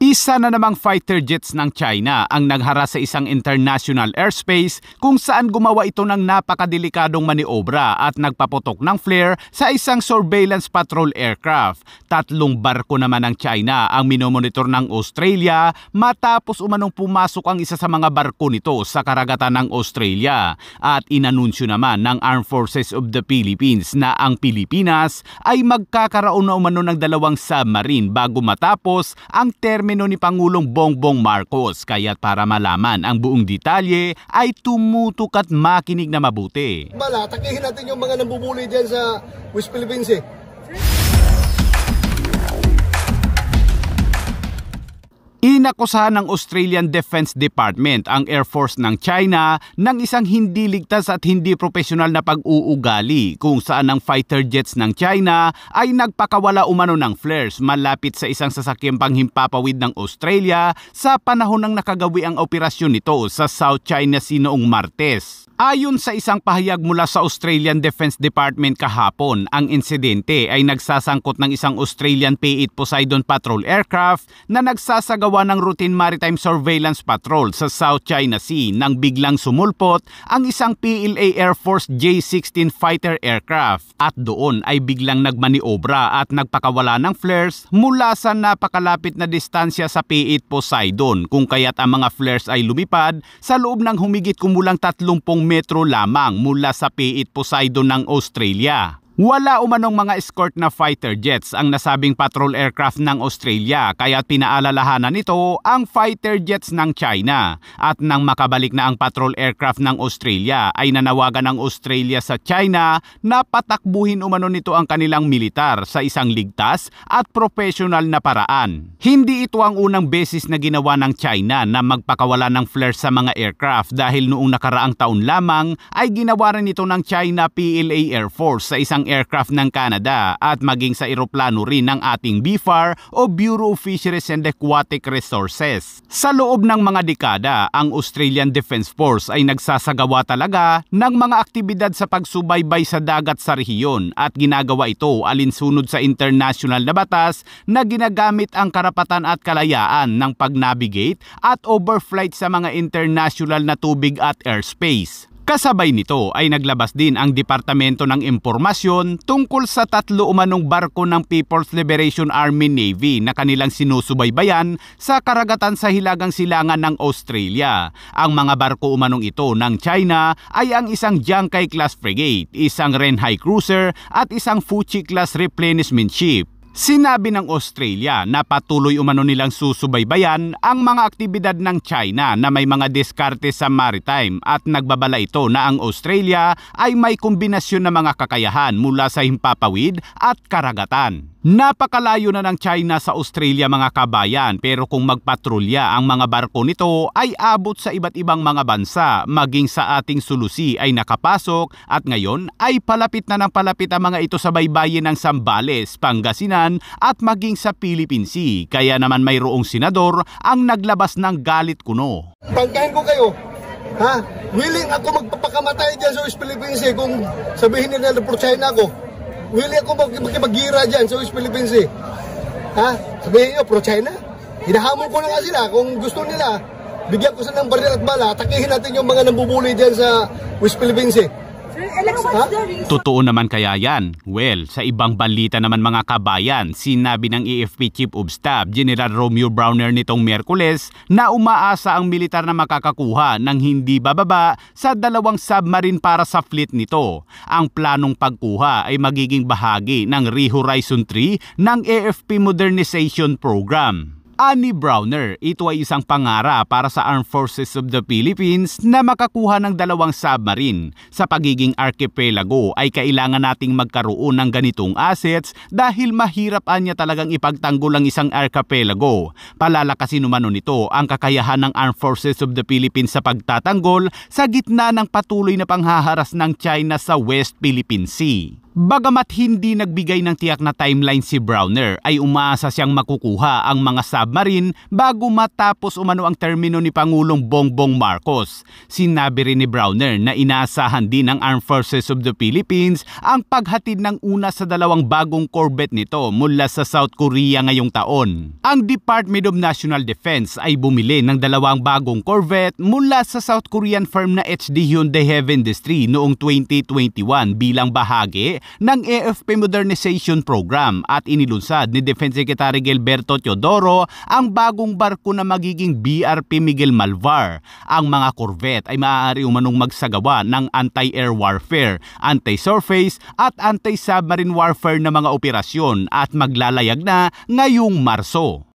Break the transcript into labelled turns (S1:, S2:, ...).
S1: Isa na namang fighter jets ng China ang naghara sa isang international airspace kung saan gumawa ito ng napakadelikadong maniobra at nagpaputok ng flare sa isang surveillance patrol aircraft. 3 barko naman ng China ang minomonitor ng Australia matapos umanong pumasok ang isa sa mga barko nito sa karagatan ng Australia. At inanunsyo naman ng Armed Forces of the Philippines na ang Pilipinas ay magkakaroon na umano ng 2 submarine bago matapos ang termino ni Pangulong Bongbong Marcos. Kaya't para malaman ang buong detalye ay tumutok at makinig na mabuti.
S2: Takihin natin yung mga nambubuli dyan sa West Philippines eh.
S1: Inakusahan ng Australian Defense Department ang Air Force ng China ng isang hindi ligtas at hindi profesional na pag-uugali kung saan ang fighter jets ng China ay nagpakawala umano ng flares malapit sa isang sasakyang panghimpapawid ng Australia sa panahon ng nakagawi ang operasyon nito sa South China Sea noong Martes. Ayon sa isang pahayag mula sa Australian Defense Department kahapon, ang insidente ay nagsasangkot ng isang Australian P-8 Poseidon Patrol aircraft na nagsasagawa ng routine maritime surveillance patrol sa South China Sea nang biglang sumulpot ang isang PLA Air Force J-16 fighter aircraft at doon ay biglang nagmaniobra at nagpakawala ng flares mula sa napakalapit na distansya sa P-8 Poseidon kung kaya't ang mga flares ay lumipad sa loob ng humigit kumulang 30 metro lamang mula sa P-8 Poseidon ng Australia. Wala umanong mga escort na fighter jets ang nasabing patrol aircraft ng Australia kaya pinaalalahanan nito ang fighter jets ng China. At nang makabalik na ang patrol aircraft ng Australia ay nanawagan ng Australia sa China na patakbuhin umano nito ang kanilang militar sa isang ligtas at professional na paraan. Hindi ito ang unang beses na ginawa ng China na magpakawala ng flare sa mga aircraft dahil noong nakaraang taon lamang ay ginawa rin ito ng China PLA Air Force sa isang aircraft ng Canada at maging sa eroplano rin ng ating BFAR o Bureau of Fisheries and Aquatic Resources. Sa loob ng mga dekada, ang Australian Defence Force ay nagsasagawa talaga ng mga aktibidad sa pagsubaybay sa dagat sa rehiyon at ginagawa ito alinsunod sa international na batas na ginagamit ang karapatan at kalayaan ng pag-navigate at overflight sa mga international na tubig at airspace. Kasabay nito ay naglabas din ang Departamento ng Impormasyon tungkol sa 3 umanong barko ng People's Liberation Army Navy na kanilang sinusubaybayan sa karagatan sa Hilagang Silangan ng Australia. Ang mga barko umanong ito ng China ay ang isang Jiangkai class frigate, isang Renhai cruiser at isang Fuchi class replenishment ship. Sinabi ng Australia na patuloy umano nilang susubaybayan ang mga aktibidad ng China na may mga diskarte sa maritime at nagbabala ito na ang Australia ay may kombinasyon ng mga kakayahan mula sa himpapawid at karagatan. Napakalayo na ng China sa Australia mga kabayan pero kung magpatrolya ang mga barko nito ay abot sa iba't ibang mga bansa maging sa ating sulusi ay nakapasok at ngayon ay palapit na ng palapit ang mga ito sa baybayin ng Zambales, Pangasinan at maging sa Philippine Sea. Kaya naman mayroong senador ang naglabas ng galit kuno.
S2: Tangkahin ko kayo. Ha? Willing ako magpapakamatay dyan sa West Philippines eh, kung sabihin nila na pro China ako. Willing ako magkipagira dyan sa West Philippines eh. Ha? Sabihin nyo, pro-China? Hinahamon ko na nga sila. Kung gusto nila, bigyan ko sila ng baril at bala, takihin natin yung mga nambubuli dyan sa West Philippines eh.
S1: Totoo naman kaya yan? Well, sa ibang balita naman mga kabayan, sinabi ng AFP Chief of Staff General Romeo Browner nitong Miyerkules na umaasa ang militar na makakakuha ng hindi bababa sa 2 submarine para sa fleet nito. Ang planong pagkuha ay magiging bahagi ng Re-Horizon 3 ng AFP Modernization Program. Ani Browner, ito ay isang pangarap para sa Armed Forces of the Philippines na makakuha ng 2 submarine. Sa pagiging archipelago ay kailangan nating magkaroon ng ganitong assets dahil mahirap niya talagang ipagtanggol ang isang archipelago. Palalakasin umano nito ang kakayahan ng Armed Forces of the Philippines sa pagtatanggol sa gitna ng patuloy na panghaharas ng China sa West Philippine Sea. Bagamat hindi nagbigay ng tiyak na timeline si Browner, ay umaasa siyang makukuha ang mga submarine bago matapos umano ang termino ni Pangulong Bongbong Marcos. Sinabi rin ni Browner na inaasahan din ng Armed Forces of the Philippines ang paghatid ng una sa 2 bagong corvette nito mula sa South Korea ngayong taon. Ang Department of National Defense ay bumili ng 2 bagong corvette mula sa South Korean firm na HD Hyundai Heavy Industry noong 2021 bilang bahagi ng AFP Modernization Program at inilunsad ni Defense Secretary Gilberto Teodoro ang bagong barko na magiging BRP Miguel Malvar. Ang mga corvette ay maaari umanong magsagawa ng anti-air warfare, anti-surface at anti-submarine warfare na mga operasyon at maglalayag na ngayong Marso.